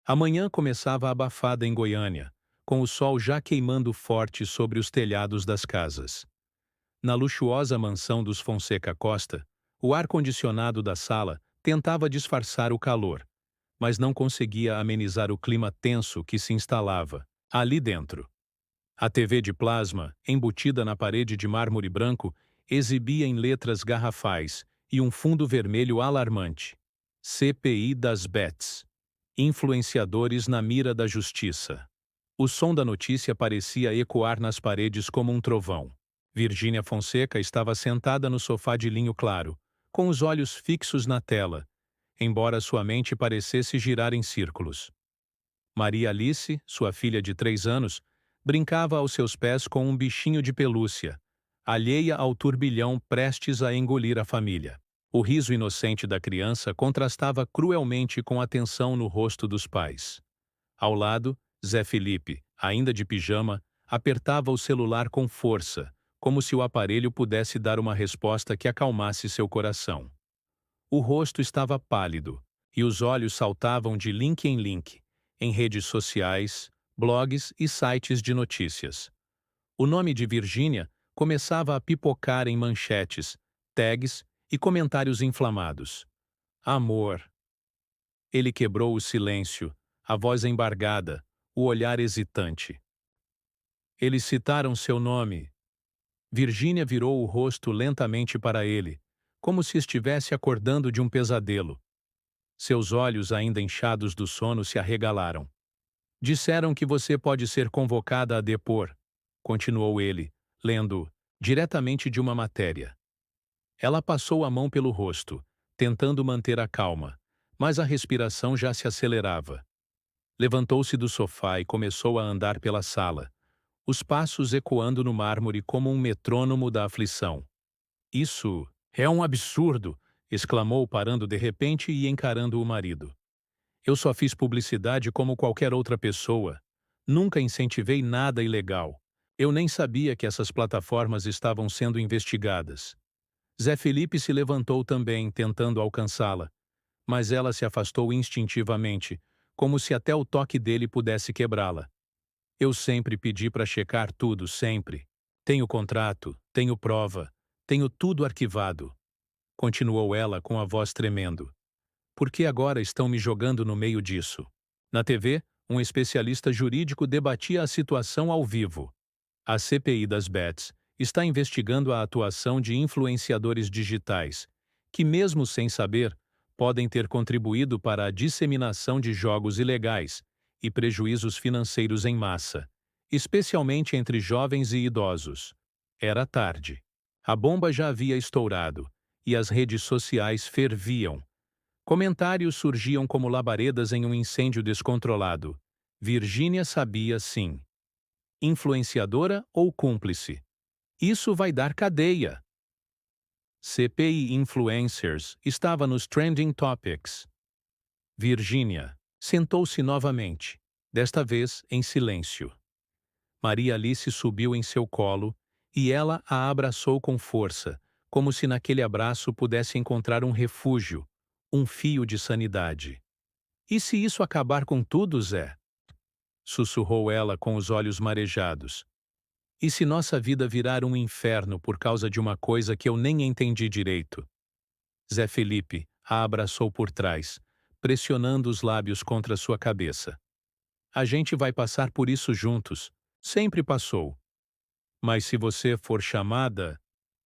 A manhã começava abafada em Goiânia, com o sol já queimando forte sobre os telhados das casas. Na luxuosa mansão dos Fonseca Costa, o ar-condicionado da sala tentava disfarçar o calor, mas não conseguia amenizar o clima tenso que se instalava ali dentro. A TV de plasma, embutida na parede de mármore branco, exibia em letras garrafais e um fundo vermelho alarmante: CPI das Bets. Influenciadores na mira da justiça. O som da notícia parecia ecoar nas paredes como um trovão. Virgínia Fonseca estava sentada no sofá de linho claro, com os olhos fixos na tela, embora sua mente parecesse girar em círculos. Maria Alice, sua filha de 3 anos, brincava aos seus pés com um bichinho de pelúcia, alheia ao turbilhão prestes a engolir a família. O riso inocente da criança contrastava cruelmente com a tensão no rosto dos pais. Ao lado, Zé Felipe, ainda de pijama, apertava o celular com força, como se o aparelho pudesse dar uma resposta que acalmasse seu coração. O rosto estava pálido, e os olhos saltavam de link em redes sociais, blogs e sites de notícias. O nome de Virgínia começava a pipocar em manchetes, tags e comentários inflamados. Amor. Ele quebrou o silêncio, a voz embargada, o olhar hesitante. Eles citaram seu nome. Virgínia virou o rosto lentamente para ele, como se estivesse acordando de um pesadelo. Seus olhos, ainda inchados do sono, se arregalaram. Disseram que você pode ser convocada a depor, continuou ele, lendo diretamente de uma matéria. Ela passou a mão pelo rosto, tentando manter a calma, mas a respiração já se acelerava. Levantou-se do sofá e começou a andar pela sala, os passos ecoando no mármore como um metrônomo da aflição. Isso é um absurdo! Exclamou, parando de repente e encarando o marido. Eu só fiz publicidade como qualquer outra pessoa. Nunca incentivei nada ilegal. Eu nem sabia que essas plataformas estavam sendo investigadas. Zé Felipe se levantou também, tentando alcançá-la, mas ela se afastou instintivamente, como se até o toque dele pudesse quebrá-la. Eu sempre pedi para checar tudo, sempre. Tenho contrato, tenho prova, tenho tudo arquivado. Continuou ela com a voz tremendo. Por que agora estão me jogando no meio disso? Na TV, um especialista jurídico debatia a situação ao vivo. A CPI das Bets está investigando a atuação de influenciadores digitais, que mesmo sem saber, podem ter contribuído para a disseminação de jogos ilegais e prejuízos financeiros em massa, especialmente entre jovens e idosos. Era tarde. A bomba já havia estourado, e as redes sociais ferviam. Comentários surgiam como labaredas em um incêndio descontrolado. Virgínia sabia, sim. Influenciadora ou cúmplice? Isso vai dar cadeia. CPI Influencers estava nos Trending Topics. Virgínia sentou-se novamente, desta vez em silêncio. Maria Alice subiu em seu colo e ela a abraçou com força, como se naquele abraço pudesse encontrar um refúgio, um fio de sanidade. E se isso acabar com tudo, Zé? Sussurrou ela com os olhos marejados. E se nossa vida virar um inferno por causa de uma coisa que eu nem entendi direito? Zé Felipe a abraçou por trás, pressionando os lábios contra sua cabeça. A gente vai passar por isso juntos. Sempre passou. Mas se você for chamada,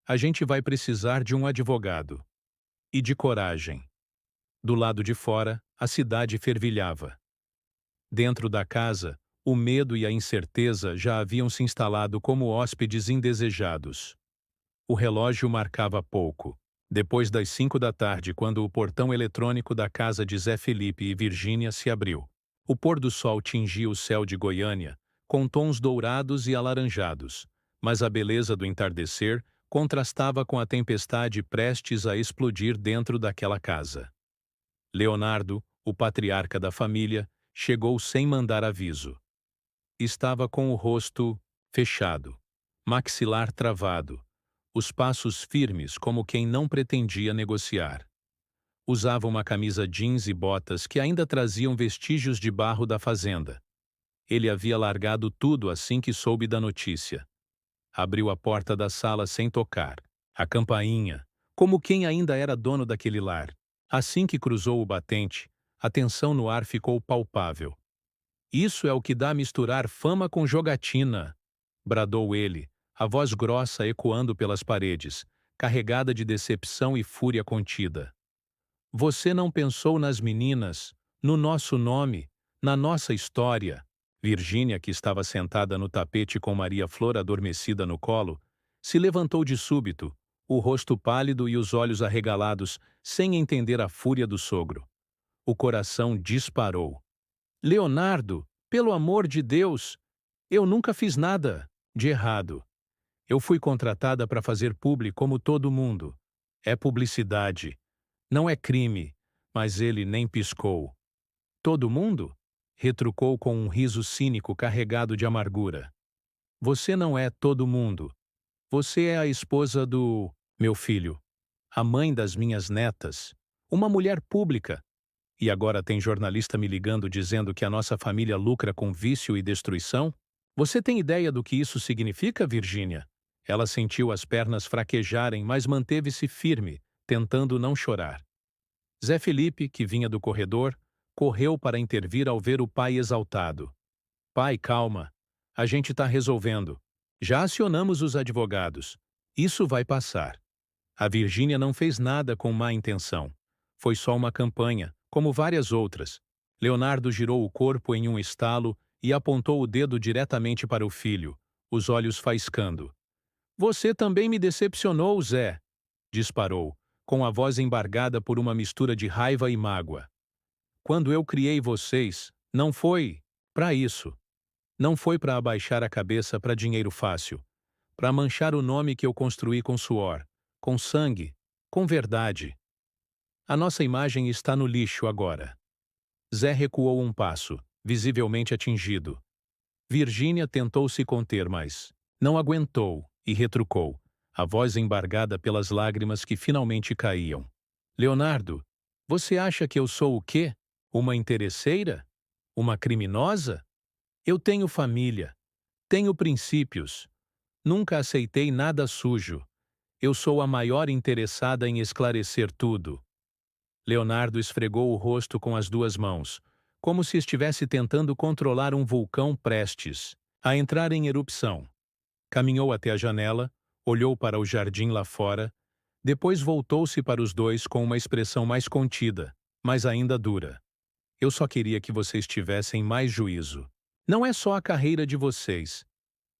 a gente vai precisar de um advogado. E de coragem. Do lado de fora, a cidade fervilhava. Dentro da casa, o medo e a incerteza já haviam se instalado como hóspedes indesejados. O relógio marcava pouco. Depois das 5 da tarde, quando o portão eletrônico da casa de Zé Felipe e Virgínia se abriu. O pôr do sol tingia o céu de Goiânia, com tons dourados e alaranjados, mas a beleza do entardecer contrastava com a tempestade prestes a explodir dentro daquela casa. Leonardo, o patriarca da família, chegou sem mandar aviso. Estava com o rosto fechado, maxilar travado, os passos firmes como quem não pretendia negociar. Usava uma camisa jeans e botas que ainda traziam vestígios de barro da fazenda. Ele havia largado tudo assim que soube da notícia. Abriu a porta da sala sem tocar. A campainha, como quem ainda era dono daquele lar. Assim que cruzou o batente, a tensão no ar ficou palpável. Isso é o que dá misturar fama com jogatina, bradou ele, a voz grossa ecoando pelas paredes, carregada de decepção e fúria contida. Você não pensou nas meninas, no nosso nome, na nossa história. Virgínia, que estava sentada no tapete com Maria Flor adormecida no colo, se levantou de súbito, o rosto pálido e os olhos arregalados, sem entender a fúria do sogro. O coração disparou. Leonardo, pelo amor de Deus, eu nunca fiz nada de errado. Eu fui contratada para fazer publi como todo mundo. É publicidade. Não é crime, mas ele nem piscou. Todo mundo? Retrucou com um riso cínico carregado de amargura. Você não é todo mundo. Você é a esposa do meu filho, a mãe das minhas netas, uma mulher pública. E agora tem jornalista me ligando dizendo que a nossa família lucra com vício e destruição? Você tem ideia do que isso significa, Virgínia? Ela sentiu as pernas fraquejarem, mas manteve-se firme, tentando não chorar. Zé Felipe, que vinha do corredor, correu para intervir ao ver o pai exaltado. Pai, calma. A gente está resolvendo. Já acionamos os advogados. Isso vai passar. A Virgínia não fez nada com má intenção. Foi só uma campanha, como várias outras. Leonardo girou o corpo em um estalo e apontou o dedo diretamente para o filho, os olhos faiscando. Você também me decepcionou, Zé, disparou, com a voz embargada por uma mistura de raiva e mágoa. Quando eu criei vocês, não foi para isso. Não foi para abaixar a cabeça para dinheiro fácil, para manchar o nome que eu construí com suor, com sangue, com verdade. A nossa imagem está no lixo agora. Zé recuou um passo, visivelmente atingido. Virgínia tentou se conter, mas não aguentou e retrucou, a voz embargada pelas lágrimas que finalmente caíam. Leonardo, você acha que eu sou o quê? Uma interesseira? Uma criminosa? Eu tenho família. Tenho princípios. Nunca aceitei nada sujo. Eu sou a maior interessada em esclarecer tudo. Leonardo esfregou o rosto com as duas mãos, como se estivesse tentando controlar um vulcão prestes a entrar em erupção. Caminhou até a janela, olhou para o jardim lá fora, depois voltou-se para os dois com uma expressão mais contida, mas ainda dura. Eu só queria que vocês tivessem mais juízo. Não é só a carreira de vocês.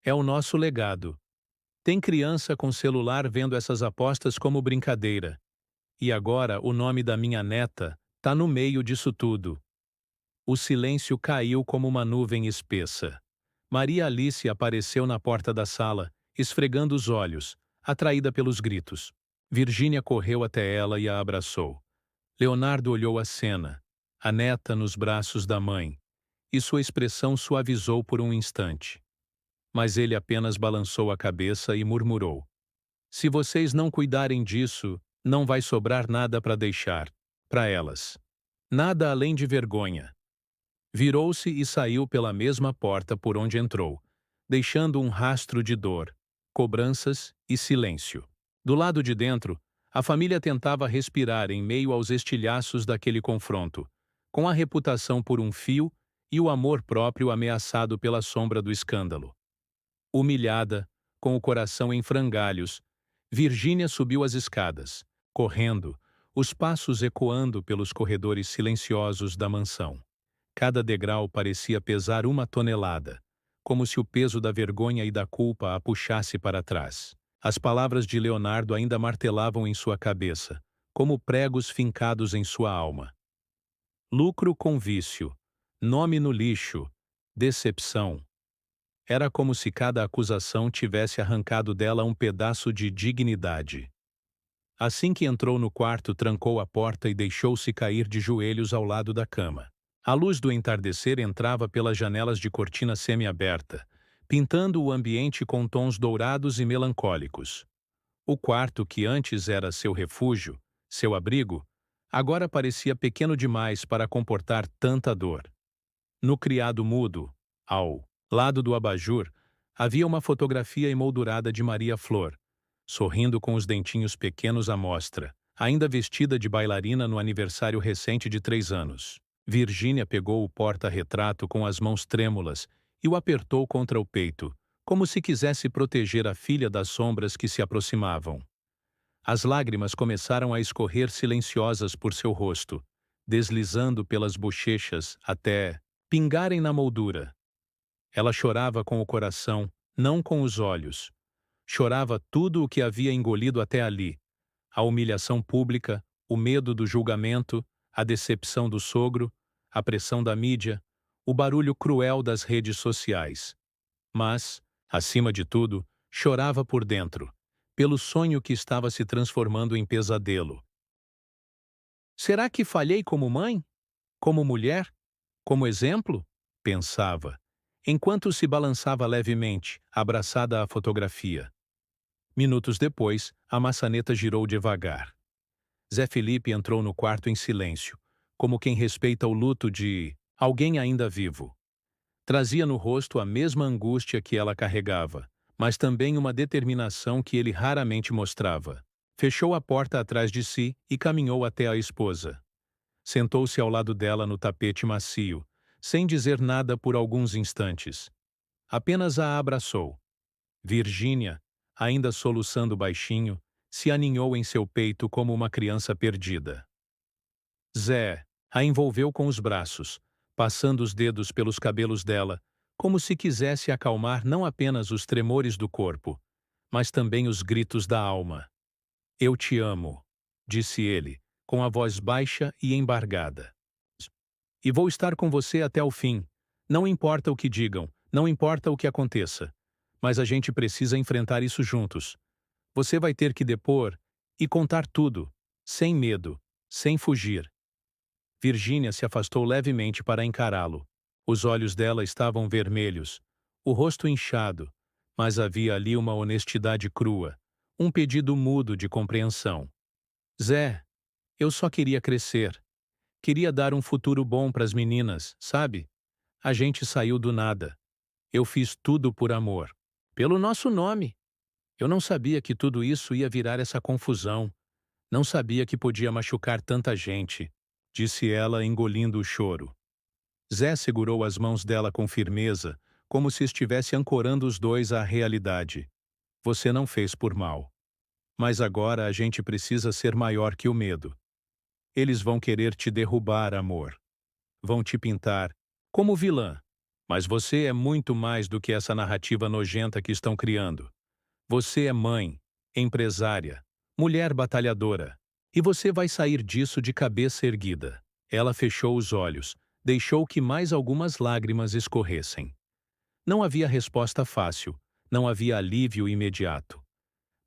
É o nosso legado. Tem criança com celular vendo essas apostas como brincadeira. E agora o nome da minha neta tá no meio disso tudo. O silêncio caiu como uma nuvem espessa. Maria Alice apareceu na porta da sala, esfregando os olhos, atraída pelos gritos. Virgínia correu até ela e a abraçou. Leonardo olhou a cena, a neta nos braços da mãe, e sua expressão suavizou por um instante. Mas ele apenas balançou a cabeça e murmurou. Se vocês não cuidarem disso, não vai sobrar nada para deixar, para elas. Nada além de vergonha. Virou-se e saiu pela mesma porta por onde entrou, deixando um rastro de dor, cobranças e silêncio. Do lado de dentro, a família tentava respirar em meio aos estilhaços daquele confronto, com a reputação por um fio e o amor próprio ameaçado pela sombra do escândalo. Humilhada, com o coração em frangalhos, Virgínia subiu as escadas, correndo, os passos ecoando pelos corredores silenciosos da mansão. Cada degrau parecia pesar 1 tonelada, como se o peso da vergonha e da culpa a puxasse para trás. As palavras de Leonardo ainda martelavam em sua cabeça, como pregos fincados em sua alma. Lucro com vício, nome no lixo, decepção. Era como se cada acusação tivesse arrancado dela um pedaço de dignidade. Assim que entrou no quarto, trancou a porta e deixou-se cair de joelhos ao lado da cama. A luz do entardecer entrava pelas janelas de cortina semi-aberta, pintando o ambiente com tons dourados e melancólicos. O quarto, que antes era seu refúgio, seu abrigo, agora parecia pequeno demais para comportar tanta dor. No criado mudo, ao lado do abajur, havia uma fotografia emoldurada de Maria Flor, sorrindo com os dentinhos pequenos à mostra, ainda vestida de bailarina no aniversário recente de 3 anos. Virgínia pegou o porta-retrato com as mãos trêmulas e o apertou contra o peito, como se quisesse proteger a filha das sombras que se aproximavam. As lágrimas começaram a escorrer silenciosas por seu rosto, deslizando pelas bochechas até pingarem na moldura. Ela chorava com o coração, não com os olhos. Chorava tudo o que havia engolido até ali: a humilhação pública, o medo do julgamento, a decepção do sogro, a pressão da mídia, o barulho cruel das redes sociais. Mas, acima de tudo, chorava por dentro, pelo sonho que estava se transformando em pesadelo. Será que falhei como mãe? Como mulher? Como exemplo? Pensava, enquanto se balançava levemente, abraçada à fotografia. Minutos depois, a maçaneta girou devagar. Zé Felipe entrou no quarto em silêncio, como quem respeita o luto de alguém ainda vivo. Trazia no rosto a mesma angústia que ela carregava, mas também uma determinação que ele raramente mostrava. Fechou a porta atrás de si e caminhou até a esposa. Sentou-se ao lado dela no tapete macio, sem dizer nada por alguns instantes. Apenas a abraçou. Virgínia, ainda soluçando baixinho, se aninhou em seu peito como uma criança perdida. Zé a envolveu com os braços, passando os dedos pelos cabelos dela, como se quisesse acalmar não apenas os tremores do corpo, mas também os gritos da alma. Eu te amo, disse ele, com a voz baixa e embargada. E vou estar com você até o fim. Não importa o que digam, não importa o que aconteça. Mas a gente precisa enfrentar isso juntos. Você vai ter que depor e contar tudo, sem medo, sem fugir. Virgínia se afastou levemente para encará-lo. Os olhos dela estavam vermelhos, o rosto inchado, mas havia ali uma honestidade crua, um pedido mudo de compreensão. Zé, eu só queria crescer. Queria dar um futuro bom para as meninas, sabe? A gente saiu do nada. Eu fiz tudo por amor. Pelo nosso nome. Eu não sabia que tudo isso ia virar essa confusão. Não sabia que podia machucar tanta gente, disse ela, engolindo o choro. Zé segurou as mãos dela com firmeza, como se estivesse ancorando os dois à realidade. Você não fez por mal. Mas agora a gente precisa ser maior que o medo. Eles vão querer te derrubar, amor. Vão te pintar como vilã. Mas você é muito mais do que essa narrativa nojenta que estão criando. Você é mãe, empresária, mulher batalhadora. E você vai sair disso de cabeça erguida. Ela fechou os olhos, deixou que mais algumas lágrimas escorressem. Não havia resposta fácil, não havia alívio imediato.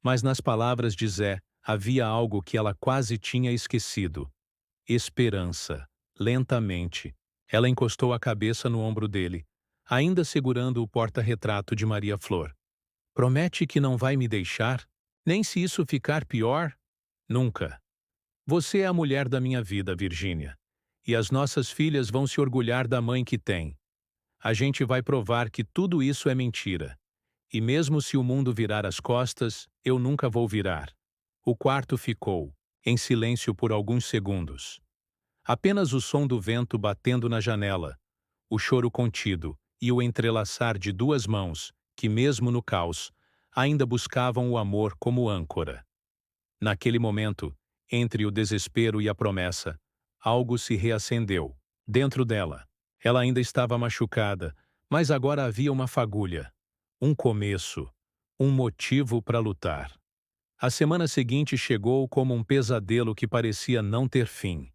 Mas nas palavras de Zé havia algo que ela quase tinha esquecido. Esperança. Lentamente, ela encostou a cabeça no ombro dele, ainda segurando o porta-retrato de Maria Flor. Promete que não vai me deixar? Nem se isso ficar pior? Nunca. Você é a mulher da minha vida, Virgínia. E as nossas filhas vão se orgulhar da mãe que tem. A gente vai provar que tudo isso é mentira. E mesmo se o mundo virar as costas, eu nunca vou virar. O quarto ficou, em silêncio por alguns segundos. Apenas o som do vento batendo na janela, o choro contido e o entrelaçar de duas mãos, que mesmo no caos, ainda buscavam o amor como âncora. Naquele momento, entre o desespero e a promessa, algo se reacendeu. Dentro dela, ela ainda estava machucada, mas agora havia uma fagulha, um começo, um motivo para lutar. A semana seguinte chegou como um pesadelo que parecia não ter fim.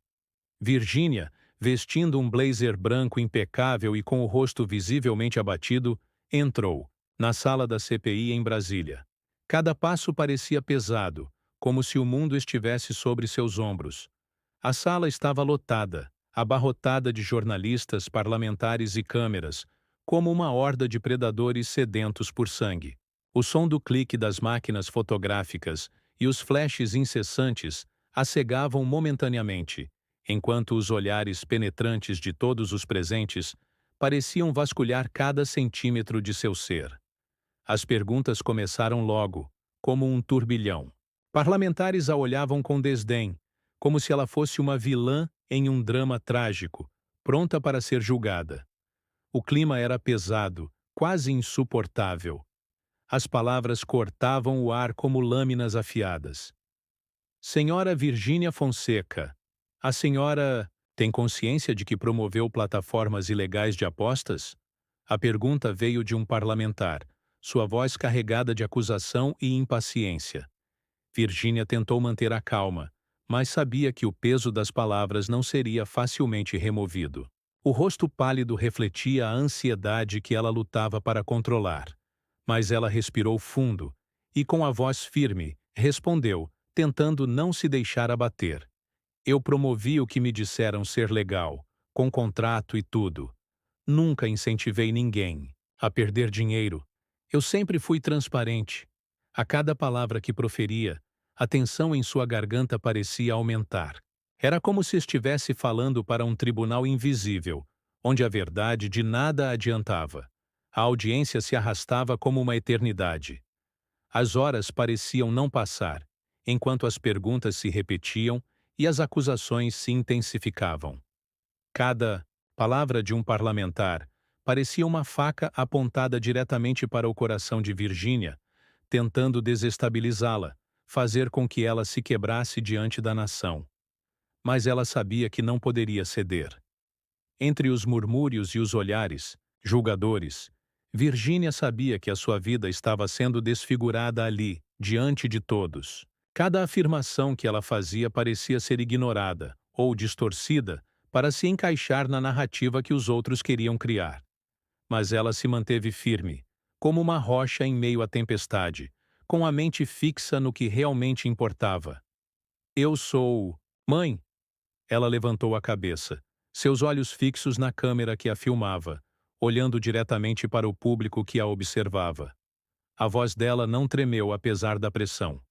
Virgínia, vestindo um blazer branco impecável e com o rosto visivelmente abatido, entrou, na sala da CPI em Brasília. Cada passo parecia pesado, como se o mundo estivesse sobre seus ombros. A sala estava lotada, abarrotada de jornalistas, parlamentares e câmeras, como uma horda de predadores sedentos por sangue. O som do clique das máquinas fotográficas e os flashes incessantes a cegavam momentaneamente, enquanto os olhares penetrantes de todos os presentes pareciam vasculhar cada centímetro de seu ser. As perguntas começaram logo, como um turbilhão. Parlamentares a olhavam com desdém, como se ela fosse uma vilã em um drama trágico, pronta para ser julgada. O clima era pesado, quase insuportável. As palavras cortavam o ar como lâminas afiadas. Senhora Virgínia Fonseca, a senhora tem consciência de que promoveu plataformas ilegais de apostas? A pergunta veio de um parlamentar, sua voz carregada de acusação e impaciência. Virgínia tentou manter a calma, mas sabia que o peso das palavras não seria facilmente removido. O rosto pálido refletia a ansiedade que ela lutava para controlar. Mas ela respirou fundo e, com a voz firme, respondeu, tentando não se deixar abater. Eu promovi o que me disseram ser legal, com contrato e tudo. Nunca incentivei ninguém a perder dinheiro. Eu sempre fui transparente. A cada palavra que proferia, a tensão em sua garganta parecia aumentar. Era como se estivesse falando para um tribunal invisível, onde a verdade de nada adiantava. A audiência se arrastava como uma eternidade. As horas pareciam não passar, enquanto as perguntas se repetiam e as acusações se intensificavam. Cada palavra de um parlamentar parecia uma faca apontada diretamente para o coração de Virgínia, tentando desestabilizá-la, fazer com que ela se quebrasse diante da nação. Mas ela sabia que não poderia ceder. Entre os murmúrios e os olhares, julgadores, Virgínia sabia que a sua vida estava sendo desfigurada ali, diante de todos. Cada afirmação que ela fazia parecia ser ignorada, ou distorcida, para se encaixar na narrativa que os outros queriam criar. Mas ela se manteve firme, como uma rocha em meio à tempestade, com a mente fixa no que realmente importava. Eu sou... Mãe! Ela levantou a cabeça, seus olhos fixos na câmera que a filmava, olhando diretamente para o público que a observava. A voz dela não tremeu apesar da pressão.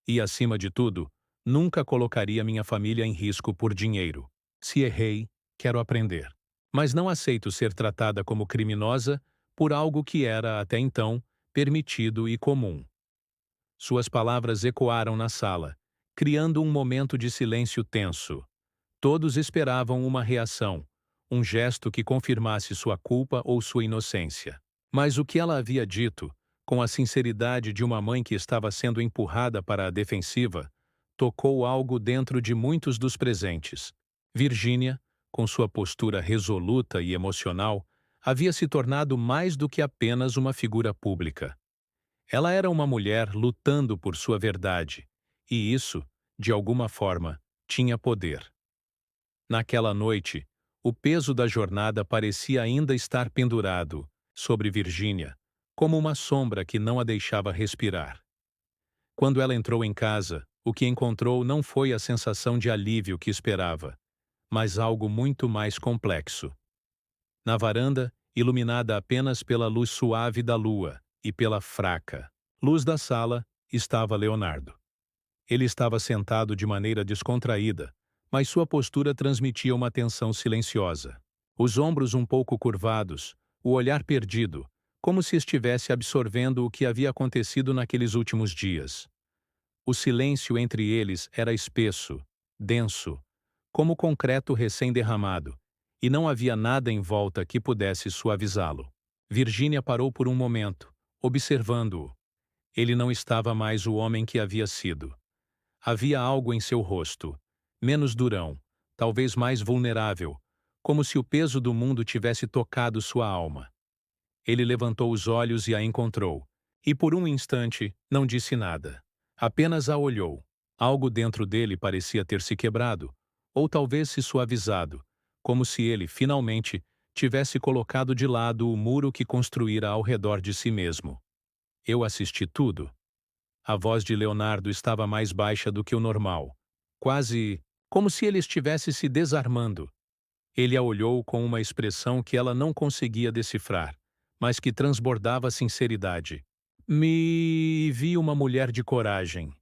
E, acima de tudo, nunca colocaria minha família em risco por dinheiro. Se errei, quero aprender. Mas não aceito ser tratada como criminosa por algo que era, até então, permitido e comum. Suas palavras ecoaram na sala, criando um momento de silêncio tenso. Todos esperavam uma reação, um gesto que confirmasse sua culpa ou sua inocência. Mas o que ela havia dito, com a sinceridade de uma mãe que estava sendo empurrada para a defensiva, tocou algo dentro de muitos dos presentes. Virgínia, com sua postura resoluta e emocional, havia se tornado mais do que apenas uma figura pública. Ela era uma mulher lutando por sua verdade, e isso, de alguma forma, tinha poder. Naquela noite, o peso da jornada parecia ainda estar pendurado sobre Virgínia, como uma sombra que não a deixava respirar. Quando ela entrou em casa, o que encontrou não foi a sensação de alívio que esperava, mas algo muito mais complexo. Na varanda, iluminada apenas pela luz suave da lua e pela fraca luz da sala, estava Leonardo. Ele estava sentado de maneira descontraída, mas sua postura transmitia uma tensão silenciosa. Os ombros um pouco curvados, o olhar perdido, como se estivesse absorvendo o que havia acontecido naqueles últimos dias. O silêncio entre eles era espesso, denso, como concreto recém-derramado, e não havia nada em volta que pudesse suavizá-lo. Virgínia parou por um momento, observando-o. Ele não estava mais o homem que havia sido. Havia algo em seu rosto, menos durão, talvez mais vulnerável, como se o peso do mundo tivesse tocado sua alma. Ele levantou os olhos e a encontrou, e por um instante não disse nada. Apenas a olhou. Algo dentro dele parecia ter se quebrado, ou talvez se suavizado, como se ele, finalmente, tivesse colocado de lado o muro que construíra ao redor de si mesmo. Eu assisti tudo. A voz de Leonardo estava mais baixa do que o normal, quase como se ele estivesse se desarmando. Ele a olhou com uma expressão que ela não conseguia decifrar, mas que transbordava sinceridade. Me vi uma mulher de coragem.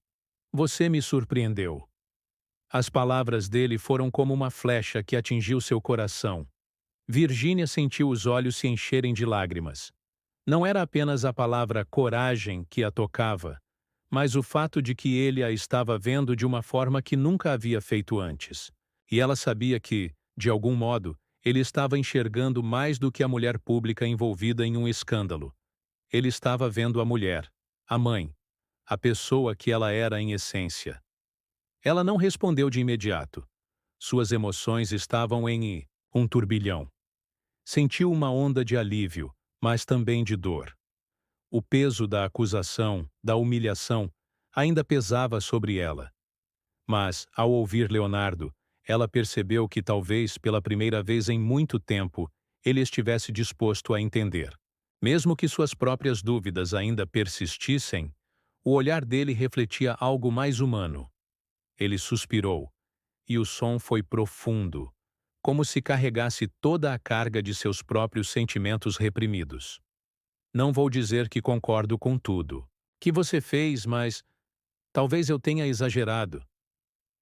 Você me surpreendeu. As palavras dele foram como uma flecha que atingiu seu coração. Virgínia sentiu os olhos se encherem de lágrimas. Não era apenas a palavra coragem que a tocava, mas o fato de que ele a estava vendo de uma forma que nunca havia feito antes. E ela sabia que, de algum modo, ele estava enxergando mais do que a mulher pública envolvida em um escândalo. Ele estava vendo a mulher, a mãe, a pessoa que ela era em essência. Ela não respondeu de imediato. Suas emoções estavam em um turbilhão. Sentiu uma onda de alívio, mas também de dor. O peso da acusação, da humilhação, ainda pesava sobre ela. Mas, ao ouvir Leonardo, ela percebeu que talvez pela primeira vez em muito tempo ele estivesse disposto a entender. Mesmo que suas próprias dúvidas ainda persistissem, o olhar dele refletia algo mais humano. Ele suspirou, e o som foi profundo, como se carregasse toda a carga de seus próprios sentimentos reprimidos. Não vou dizer que concordo com tudo que você fez, mas talvez eu tenha exagerado.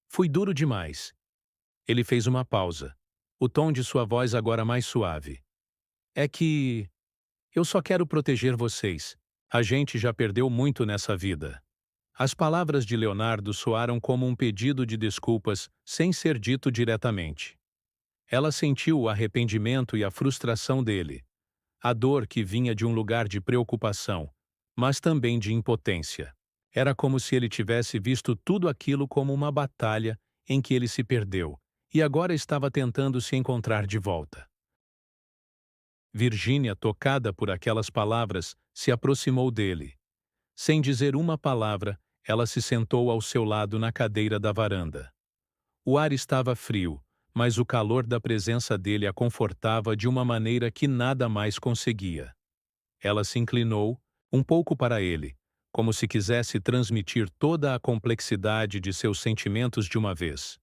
Fui duro demais. Ele fez uma pausa, o tom de sua voz agora mais suave. É que eu só quero proteger vocês. A gente já perdeu muito nessa vida. As palavras de Leonardo soaram como um pedido de desculpas sem ser dito diretamente. Ela sentiu o arrependimento e a frustração dele, a dor que vinha de um lugar de preocupação, mas também de impotência. Era como se ele tivesse visto tudo aquilo como uma batalha em que ele se perdeu, e agora estava tentando se encontrar de volta. Virgínia, tocada por aquelas palavras, se aproximou dele. Sem dizer uma palavra, ela se sentou ao seu lado na cadeira da varanda. O ar estava frio, mas o calor da presença dele a confortava de uma maneira que nada mais conseguia. Ela se inclinou, um pouco para ele, como se quisesse transmitir toda a complexidade de seus sentimentos de uma vez.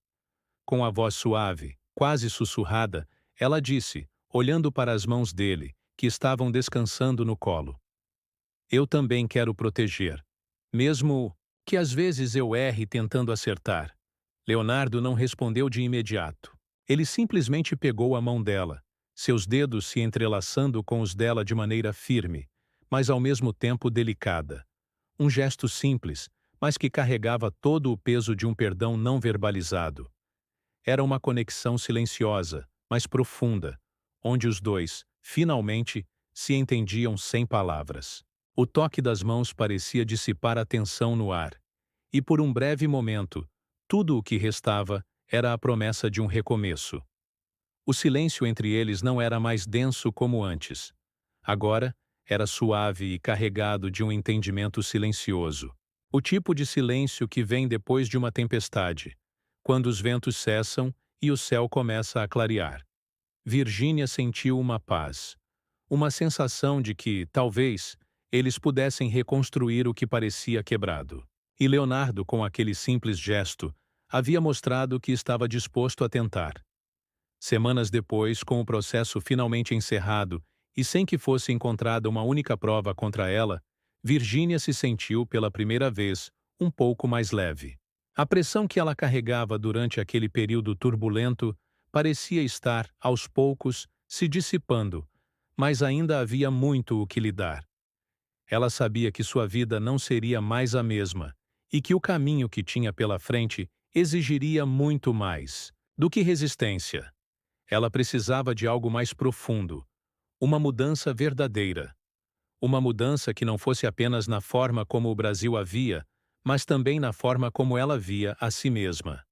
Com a voz suave, quase sussurrada, ela disse, olhando para as mãos dele, que estavam descansando no colo: Eu também quero proteger. Mesmo que às vezes eu erre tentando acertar. Leonardo não respondeu de imediato. Ele simplesmente pegou a mão dela, seus dedos se entrelaçando com os dela de maneira firme, mas ao mesmo tempo delicada. Um gesto simples, mas que carregava todo o peso de um perdão não verbalizado. Era uma conexão silenciosa, mas profunda, onde os dois, finalmente, se entendiam sem palavras. O toque das mãos parecia dissipar a tensão no ar, e por um breve momento, tudo o que restava era a promessa de um recomeço. O silêncio entre eles não era mais denso como antes. Agora, era suave e carregado de um entendimento silencioso. O tipo de silêncio que vem depois de uma tempestade, quando os ventos cessam e o céu começa a clarear. Virgínia sentiu uma paz, uma sensação de que, talvez, eles pudessem reconstruir o que parecia quebrado. E Leonardo, com aquele simples gesto, havia mostrado que estava disposto a tentar. Semanas depois, com o processo finalmente encerrado e sem que fosse encontrada uma única prova contra ela, Virgínia se sentiu, pela primeira vez, um pouco mais leve. A pressão que ela carregava durante aquele período turbulento parecia estar, aos poucos, se dissipando, mas ainda havia muito o que lidar. Ela sabia que sua vida não seria mais a mesma e que o caminho que tinha pela frente exigiria muito mais do que resistência. Ela precisava de algo mais profundo, uma mudança verdadeira. Uma mudança que não fosse apenas na forma como o Brasil a via, mas também na forma como ela via a si mesma.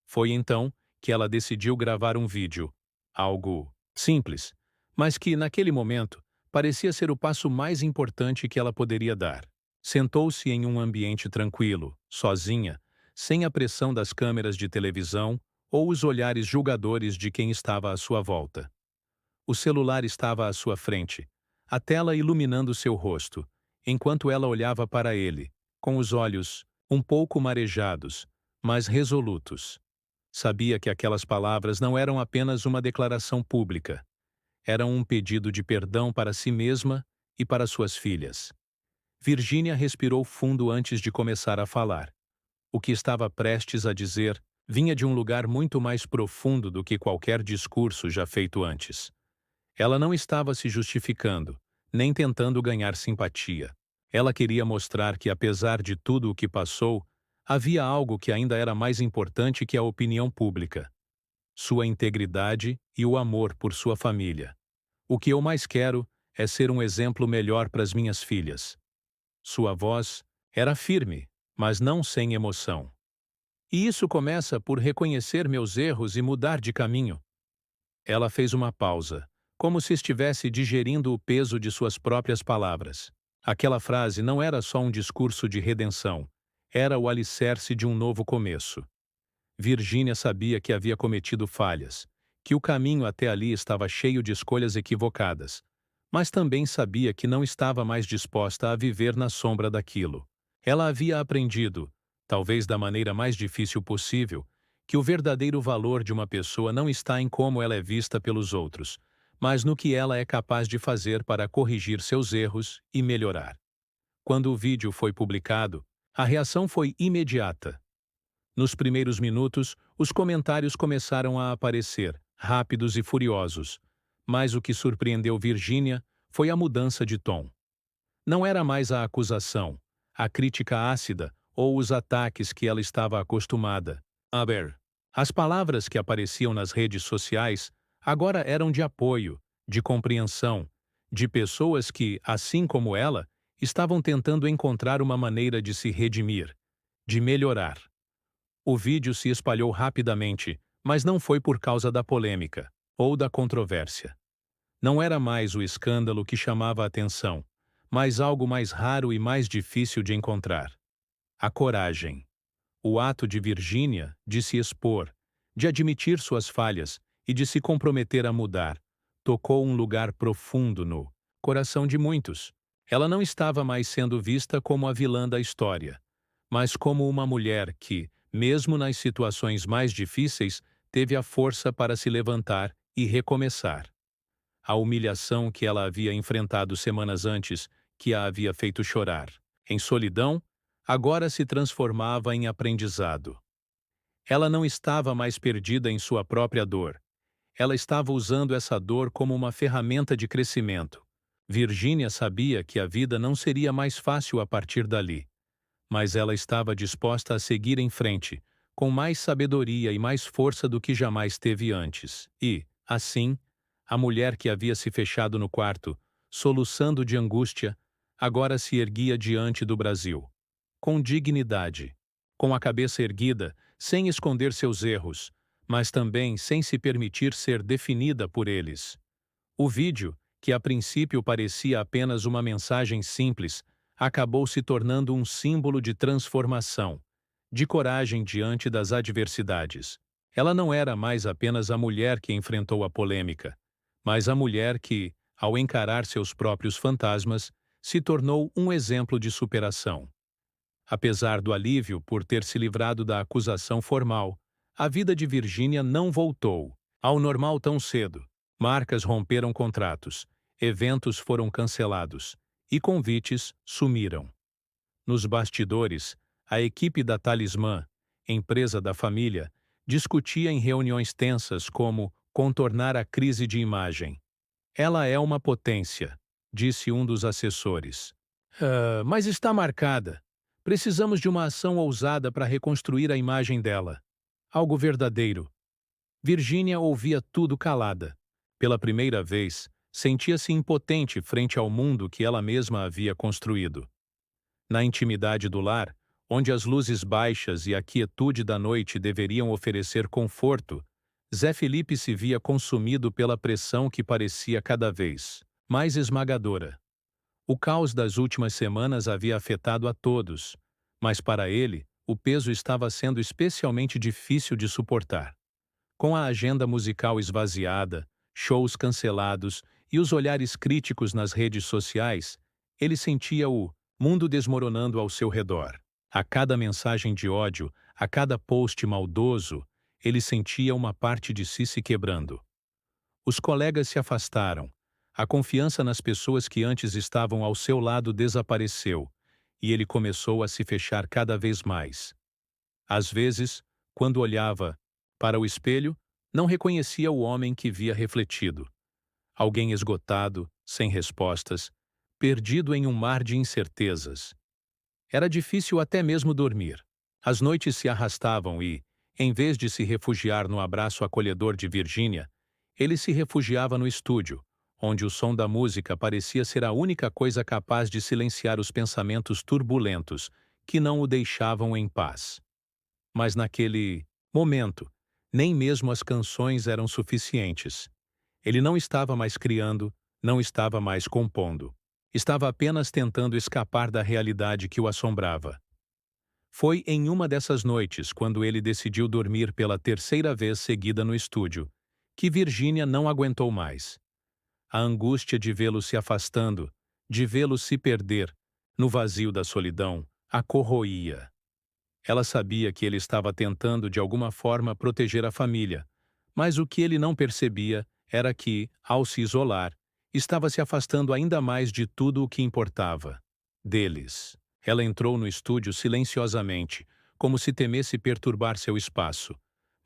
Foi então que ela decidiu gravar um vídeo, algo simples, mas que, naquele momento, parecia ser o passo mais importante que ela poderia dar. Sentou-se em um ambiente tranquilo, sozinha, sem a pressão das câmeras de televisão ou os olhares julgadores de quem estava à sua volta. O celular estava à sua frente, a tela iluminando seu rosto, enquanto ela olhava para ele, com os olhos um pouco marejados, mas resolutos. Sabia que aquelas palavras não eram apenas uma declaração pública. Eram um pedido de perdão para si mesma e para suas filhas. Virgínia respirou fundo antes de começar a falar. O que estava prestes a dizer vinha de um lugar muito mais profundo do que qualquer discurso já feito antes. Ela não estava se justificando, nem tentando ganhar simpatia. Ela queria mostrar que, apesar de tudo o que passou, havia algo que ainda era mais importante que a opinião pública: sua integridade e o amor por sua família. O que eu mais quero é ser um exemplo melhor para as minhas filhas. Sua voz era firme, mas não sem emoção. E isso começa por reconhecer meus erros e mudar de caminho. Ela fez uma pausa, como se estivesse digerindo o peso de suas próprias palavras. Aquela frase não era só um discurso de redenção, era o alicerce de um novo começo. Virgínia sabia que havia cometido falhas, que o caminho até ali estava cheio de escolhas equivocadas, mas também sabia que não estava mais disposta a viver na sombra daquilo. Ela havia aprendido, talvez da maneira mais difícil possível, que o verdadeiro valor de uma pessoa não está em como ela é vista pelos outros, mas no que ela é capaz de fazer para corrigir seus erros e melhorar. Quando o vídeo foi publicado, a reação foi imediata. Nos primeiros minutos, os comentários começaram a aparecer, rápidos e furiosos. Mas o que surpreendeu Virginia foi a mudança de tom. Não era mais a acusação, a crítica ácida ou os ataques que ela estava acostumada. As palavras que apareciam nas redes sociais agora eram de apoio, de compreensão, de pessoas que, assim como ela, estavam tentando encontrar uma maneira de se redimir, de melhorar. O vídeo se espalhou rapidamente, mas não foi por causa da polêmica ou da controvérsia. Não era mais o escândalo que chamava a atenção, mas algo mais raro e mais difícil de encontrar: a coragem. O ato de Virginia de se expor, de admitir suas falhas e de se comprometer a mudar, tocou um lugar profundo no coração de muitos. Ela não estava mais sendo vista como a vilã da história, mas como uma mulher que, mesmo nas situações mais difíceis, teve a força para se levantar e recomeçar. A humilhação que ela havia enfrentado semanas antes, que a havia feito chorar, em solidão, agora se transformava em aprendizado. Ela não estava mais perdida em sua própria dor. Ela estava usando essa dor como uma ferramenta de crescimento. Virginia sabia que a vida não seria mais fácil a partir dali, mas ela estava disposta a seguir em frente, com mais sabedoria e mais força do que jamais teve antes. E, assim, a mulher que havia se fechado no quarto, soluçando de angústia, agora se erguia diante do Brasil. Com dignidade, com a cabeça erguida, sem esconder seus erros, mas também sem se permitir ser definida por eles. O vídeo, que a princípio parecia apenas uma mensagem simples, acabou se tornando um símbolo de transformação, de coragem diante das adversidades. Ela não era mais apenas a mulher que enfrentou a polêmica, mas a mulher que, ao encarar seus próprios fantasmas, se tornou um exemplo de superação. Apesar do alívio por ter se livrado da acusação formal, a vida de Virginia não voltou ao normal tão cedo. Marcas romperam contratos, eventos foram cancelados e convites sumiram. Nos bastidores, a equipe da Talismã, empresa da família, discutia em reuniões tensas como contornar a crise de imagem. Ela é uma potência, disse um dos assessores. Mas está marcada. Precisamos de uma ação ousada para reconstruir a imagem dela. Algo verdadeiro. Virginia ouvia tudo calada. Pela primeira vez, sentia-se impotente frente ao mundo que ela mesma havia construído. Na intimidade do lar, onde as luzes baixas e a quietude da noite deveriam oferecer conforto, Zé Felipe se via consumido pela pressão que parecia cada vez mais esmagadora. O caos das últimas semanas havia afetado a todos, mas para ele, o peso estava sendo especialmente difícil de suportar. Com a agenda musical esvaziada, shows cancelados e os olhares críticos nas redes sociais, ele sentia o mundo desmoronando ao seu redor. A cada mensagem de ódio, a cada post maldoso, ele sentia uma parte de si se quebrando. Os colegas se afastaram. A confiança nas pessoas que antes estavam ao seu lado desapareceu, e ele começou a se fechar cada vez mais. Às vezes, Quando olhava para o espelho, não reconhecia o homem que via refletido. Alguém esgotado, sem respostas, perdido em um mar de incertezas. Era difícil até mesmo dormir. As noites se arrastavam e, em vez de se refugiar no abraço acolhedor de Virginia, ele se refugiava no estúdio, onde o som da música parecia ser a única coisa capaz de silenciar os pensamentos turbulentos que não o deixavam em paz. Mas naquele momento, nem mesmo as canções eram suficientes. Ele não estava mais criando, não estava mais compondo. Estava apenas tentando escapar da realidade que o assombrava. Foi em uma dessas noites, quando ele decidiu dormir pela terceira vez seguida no estúdio, que Virginia não aguentou mais. A angústia de vê-lo se afastando, de vê-lo se perder, no vazio da solidão, a corroía. Ela sabia que ele estava tentando de alguma forma proteger a família, mas o que ele não percebia era que, ao se isolar, estava se afastando ainda mais de tudo o que importava. Deles. Ela entrou no estúdio silenciosamente, como se temesse perturbar seu espaço,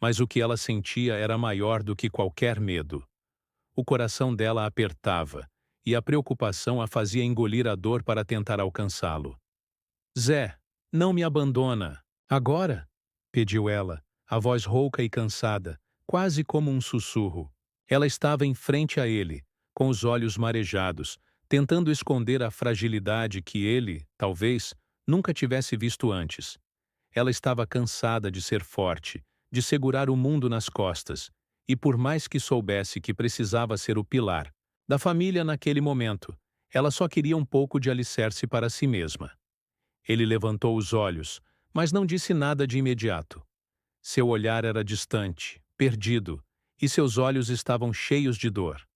mas o que ela sentia era maior do que qualquer medo. O coração dela apertava, e a preocupação a fazia engolir a dor para tentar alcançá-lo. Zé, não me abandona. Agora? Pediu ela, a voz rouca e cansada, quase como um sussurro. Ela estava em frente a ele, com os olhos marejados, tentando esconder a fragilidade que ele, talvez, nunca tivesse visto antes. Ela estava cansada de ser forte, de segurar o mundo nas costas, e por mais que soubesse que precisava ser o pilar da família naquele momento, ela só queria um pouco de alicerce para si mesma. Ele levantou os olhos, mas não disse nada de imediato. Seu olhar era distante, perdido, e seus olhos estavam cheios de dor.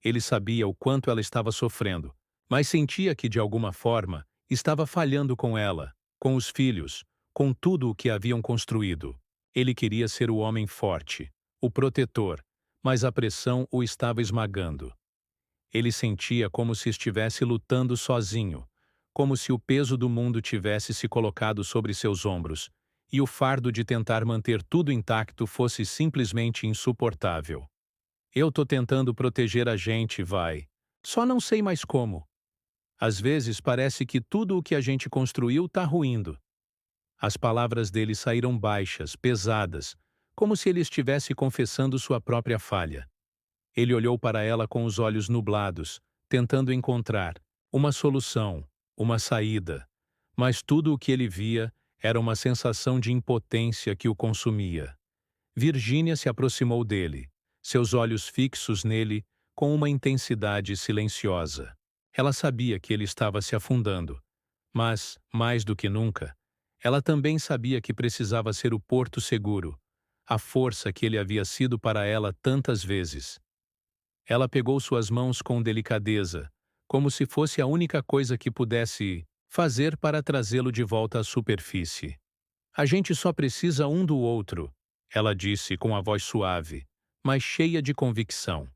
Ele sabia o quanto ela estava sofrendo, mas sentia que, de alguma forma, estava falhando com ela, com os filhos, com tudo o que haviam construído. Ele queria ser o homem forte, o protetor, mas a pressão o estava esmagando. Ele sentia como se estivesse lutando sozinho, como se o peso do mundo tivesse se colocado sobre seus ombros, e o fardo de tentar manter tudo intacto fosse simplesmente insuportável. Eu tô tentando proteger a gente, vai. Só não sei mais como. Às vezes parece que tudo o que a gente construiu tá ruindo. As palavras dele saíram baixas, pesadas, como se ele estivesse confessando sua própria falha. Ele olhou para ela com os olhos nublados, tentando encontrar uma solução, uma saída. Mas tudo o que ele via era uma sensação de impotência que o consumia. Virginia se aproximou dele, seus olhos fixos nele com uma intensidade silenciosa. Ela sabia que ele estava se afundando, mas, mais do que nunca, ela também sabia que precisava ser o porto seguro, a força que ele havia sido para ela tantas vezes. Ela pegou suas mãos com delicadeza, como se fosse a única coisa que pudesse fazer para trazê-lo de volta à superfície. A gente só precisa um do outro, ela disse com a voz suave, mas cheia de convicção.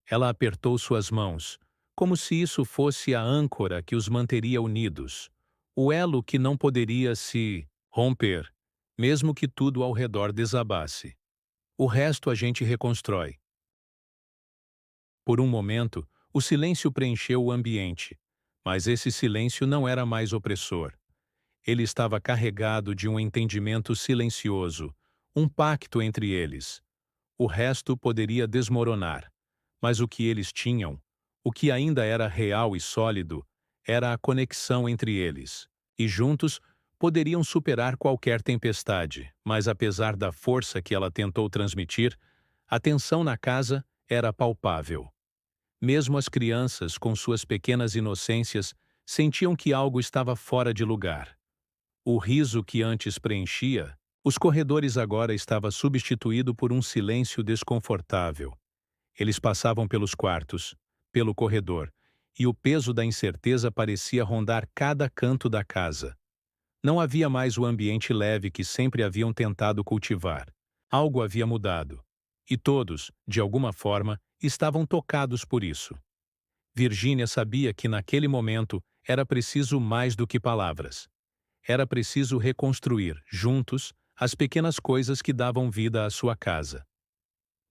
Ela apertou suas mãos, como se isso fosse a âncora que os manteria unidos, o elo que não poderia se romper, mesmo que tudo ao redor desabasse. O resto a gente reconstrói. Por um momento, o silêncio preencheu o ambiente, mas esse silêncio não era mais opressor. Ele estava carregado de um entendimento silencioso, um pacto entre eles. O resto poderia desmoronar, mas o que eles tinham, o que ainda era real e sólido, era a conexão entre eles, e juntos poderiam superar qualquer tempestade, mas apesar da força que ela tentou transmitir, a tensão na casa era palpável. Mesmo as crianças, com suas pequenas inocências, sentiam que algo estava fora de lugar. O riso que antes preenchia os corredores agora estava substituído por um silêncio desconfortável. Eles passavam pelos quartos, pelo corredor, e o peso da incerteza parecia rondar cada canto da casa. Não havia mais o ambiente leve que sempre haviam tentado cultivar. Algo havia mudado. E todos, de alguma forma, estavam tocados por isso. Virginia sabia que naquele momento era preciso mais do que palavras. Era preciso reconstruir, juntos, as pequenas coisas que davam vida à sua casa.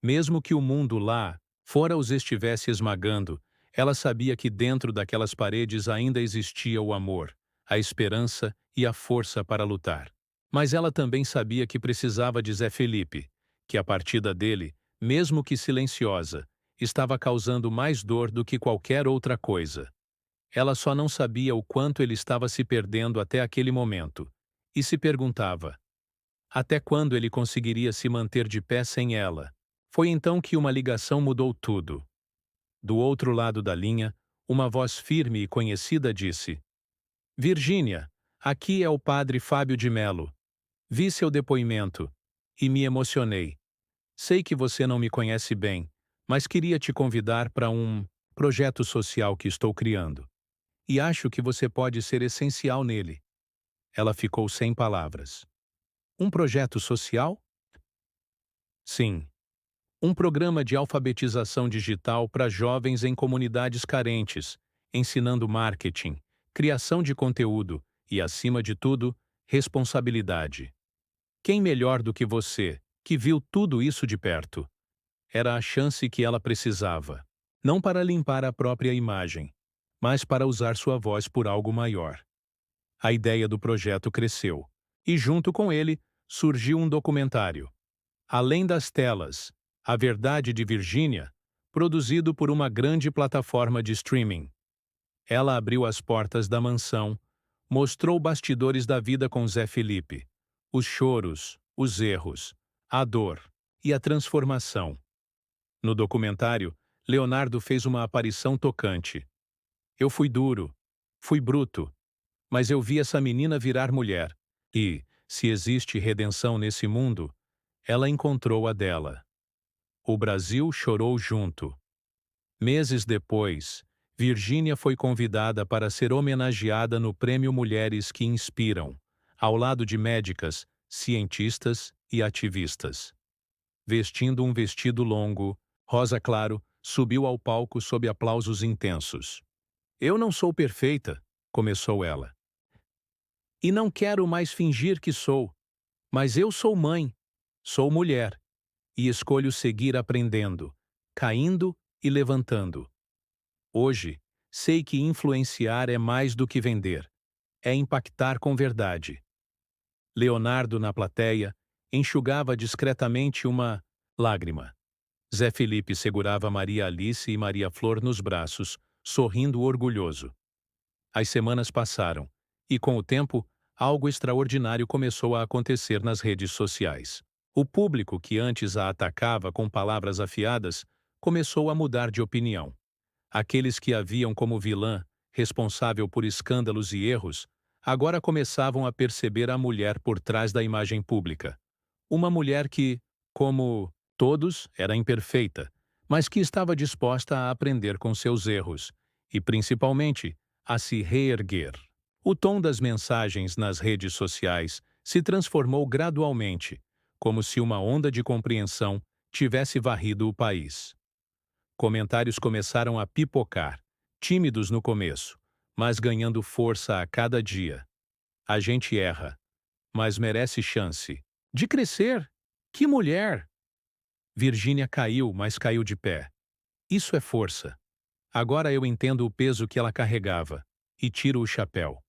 Mesmo que o mundo lá fora os estivesse esmagando, ela sabia que dentro daquelas paredes ainda existia o amor, a esperança e a força para lutar. Mas ela também sabia que precisava de Zé Felipe, que a partida dele, mesmo que silenciosa, estava causando mais dor do que qualquer outra coisa. Ela só não sabia o quanto ele estava se perdendo até aquele momento, e se perguntava: até quando ele conseguiria se manter de pé sem ela? Foi então que uma ligação mudou tudo. Do outro lado da linha, uma voz firme e conhecida disse: Virgínia, aqui é o padre Fábio de Melo. Vi seu depoimento e me emocionei. Sei que você não me conhece bem, mas queria te convidar para um projeto social que estou criando. E acho que você pode ser essencial nele. Ela ficou sem palavras. Um projeto social? Sim. Um programa de alfabetização digital para jovens em comunidades carentes, ensinando marketing, criação de conteúdo e, acima de tudo, responsabilidade. Quem melhor do que você, que viu tudo isso de perto? Era a chance que ela precisava. Não para limpar a própria imagem, mas para usar sua voz por algo maior. A ideia do projeto cresceu, e junto com ele, surgiu um documentário. Além das telas, A Verdade de Virgínia, produzido por uma grande plataforma de streaming. Ela abriu as portas da mansão, mostrou bastidores da vida com Zé Felipe, os choros, os erros, a dor e a transformação. No documentário, Leonardo fez uma aparição tocante. Eu fui duro, fui bruto, mas eu vi essa menina virar mulher, e, se existe redenção nesse mundo, ela encontrou a dela. O Brasil chorou junto. Meses depois, Virgínia foi convidada para ser homenageada no Prêmio Mulheres que Inspiram, ao lado de médicas, cientistas e ativistas. Vestindo um vestido longo, rosa claro, subiu ao palco sob aplausos intensos. Eu não sou perfeita, começou ela. E não quero mais fingir que sou, mas eu sou mãe, sou mulher. E escolho seguir aprendendo, caindo e levantando. Hoje, sei que influenciar é mais do que vender. É impactar com verdade. Leonardo, na plateia, enxugava discretamente uma lágrima. Zé Felipe segurava Maria Alice e Maria Flor nos braços, sorrindo orgulhoso. As semanas passaram, e com o tempo, algo extraordinário começou a acontecer nas redes sociais. O público que antes a atacava com palavras afiadas começou a mudar de opinião. Aqueles que a viam como vilã, responsável por escândalos e erros, agora começavam a perceber a mulher por trás da imagem pública. Uma mulher que, como todos, era imperfeita, mas que estava disposta a aprender com seus erros e, principalmente, a se reerguer. O tom das mensagens nas redes sociais se transformou gradualmente, como se uma onda de compreensão tivesse varrido o país. Comentários começaram a pipocar, tímidos no começo, mas ganhando força a cada dia. A gente erra, mas merece chance de crescer. Que mulher! Virgínia caiu, mas caiu de pé. Isso é força. Agora eu entendo o peso que ela carregava, e tiro o chapéu.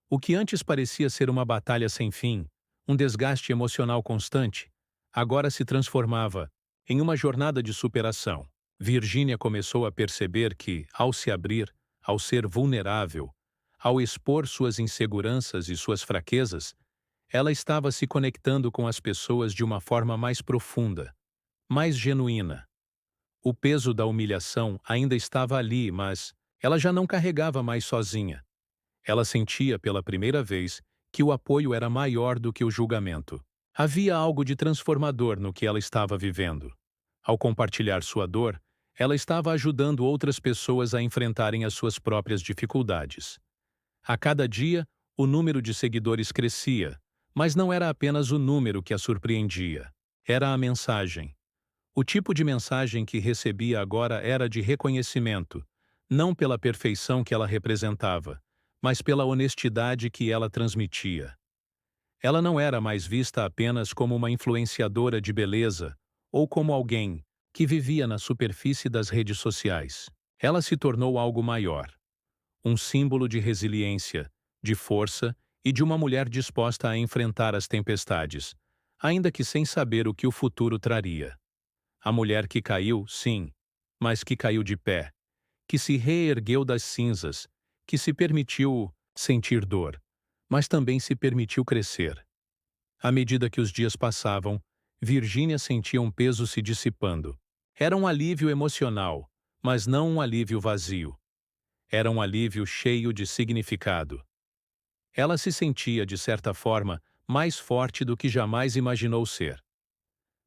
O que antes parecia ser uma batalha sem fim, um desgaste emocional constante, agora se transformava em uma jornada de superação. Virgínia começou a perceber que, ao se abrir, ao ser vulnerável, ao expor suas inseguranças e suas fraquezas, ela estava se conectando com as pessoas de uma forma mais profunda, mais genuína. O peso da humilhação ainda estava ali, mas ela já não carregava mais sozinha. Ela sentia pela primeira vez que o apoio era maior do que o julgamento. Havia algo de transformador no que ela estava vivendo. Ao compartilhar sua dor, ela estava ajudando outras pessoas a enfrentarem as suas próprias dificuldades. A cada dia, o número de seguidores crescia, mas não era apenas o número que a surpreendia. Era a mensagem. O tipo de mensagem que recebia agora era de reconhecimento, não pela perfeição que ela representava, mas pela honestidade que ela transmitia. Ela não era mais vista apenas como uma influenciadora de beleza ou como alguém que vivia na superfície das redes sociais. Ela se tornou algo maior, um símbolo de resiliência, de força e de uma mulher disposta a enfrentar as tempestades, ainda que sem saber o que o futuro traria. A mulher que caiu, sim, mas que caiu de pé, que se reergueu das cinzas, que se permitiu sentir dor, mas também se permitiu crescer. À medida que os dias passavam, Virginia sentia um peso se dissipando. Era um alívio emocional, mas não um alívio vazio. Era um alívio cheio de significado. Ela se sentia, de certa forma, mais forte do que jamais imaginou ser.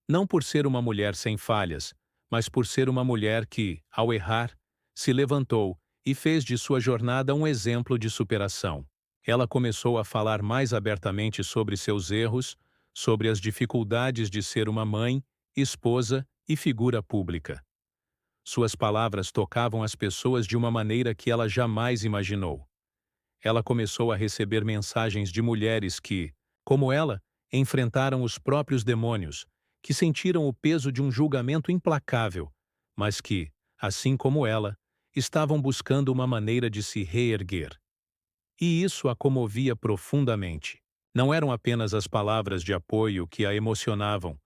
Não por ser uma mulher sem falhas, mas por ser uma mulher que, ao errar, se levantou e fez de sua jornada um exemplo de superação. Ela começou a falar mais abertamente sobre seus erros, sobre as dificuldades de ser uma mãe, esposa e figura pública. Suas palavras tocavam as pessoas de uma maneira que ela jamais imaginou. Ela começou a receber mensagens de mulheres que, como ela, enfrentaram os próprios demônios, que sentiram o peso de um julgamento implacável, mas que, assim como ela, estavam buscando uma maneira de se reerguer. E isso a comovia profundamente. Não eram apenas as palavras de apoio que a emocionavam,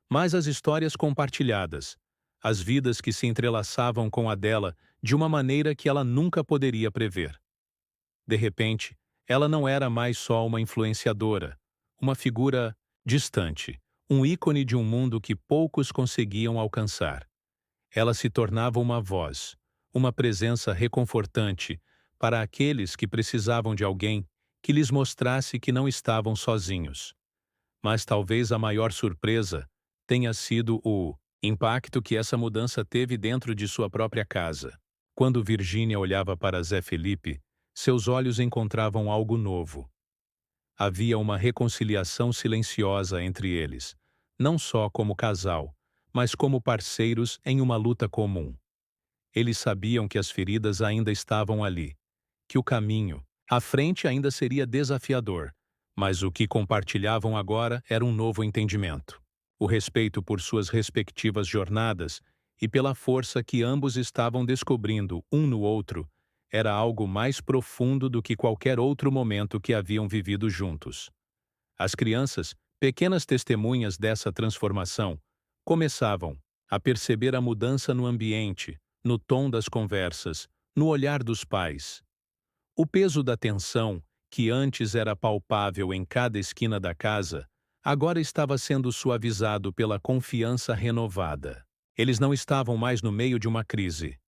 mas as histórias compartilhadas, as vidas que se entrelaçavam com a dela de uma maneira que ela nunca poderia prever. De repente, ela não era mais só uma influenciadora, uma figura distante, um ícone de um mundo que poucos conseguiam alcançar. Ela se tornava uma voz, uma presença reconfortante para aqueles que precisavam de alguém que lhes mostrasse que não estavam sozinhos. Mas talvez a maior surpresa tenha sido o impacto que essa mudança teve dentro de sua própria casa. Quando Virginia olhava para Zé Felipe, seus olhos encontravam algo novo. Havia uma reconciliação silenciosa entre eles, não só como casal, mas como parceiros em uma luta comum. Eles sabiam que as feridas ainda estavam ali, que o caminho, à frente ainda seria desafiador, mas o que compartilhavam agora era um novo entendimento. O respeito por suas respectivas jornadas e pela força que ambos estavam descobrindo um no outro era algo mais profundo do que qualquer outro momento que haviam vivido juntos. As crianças, pequenas testemunhas dessa transformação, começavam a perceber a mudança no ambiente, no tom das conversas, no olhar dos pais. O peso da tensão, que antes era palpável em cada esquina da casa, agora estava sendo suavizado pela confiança renovada. Eles não estavam mais no meio de uma crise.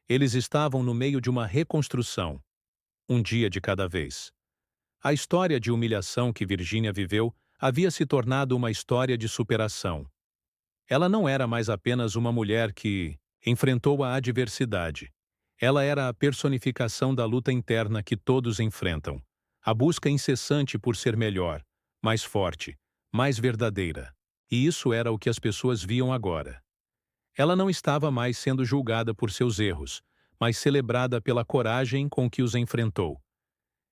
Eles estavam no meio de uma reconstrução. Um dia de cada vez. A história de humilhação que Virginia viveu havia se tornado uma história de superação. Ela não era mais apenas uma mulher que enfrentou a adversidade. Ela era a personificação da luta interna que todos enfrentam. A busca incessante por ser melhor, mais forte, mais verdadeira. E isso era o que as pessoas viam agora. Ela não estava mais sendo julgada por seus erros, mas celebrada pela coragem com que os enfrentou.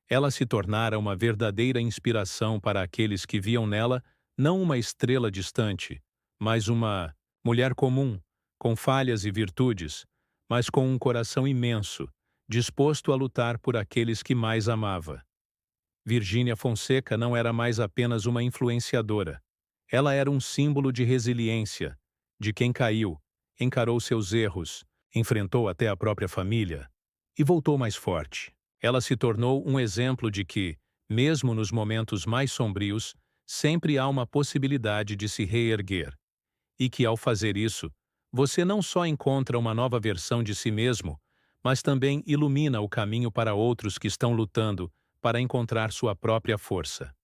Ela se tornara uma verdadeira inspiração para aqueles que viam nela não uma estrela distante, mas uma mulher comum, com falhas e virtudes, mas com um coração imenso, disposto a lutar por aqueles que mais amava. Virgínia Fonseca não era mais apenas uma influenciadora. Ela era um símbolo de resiliência, de quem caiu, encarou seus erros, enfrentou até a própria família e voltou mais forte. Ela se tornou um exemplo de que, mesmo nos momentos mais sombrios, sempre há uma possibilidade de se reerguer. E que, ao fazer isso, você não só encontra uma nova versão de si mesmo, mas também ilumina o caminho para outros que estão lutando para encontrar sua própria força.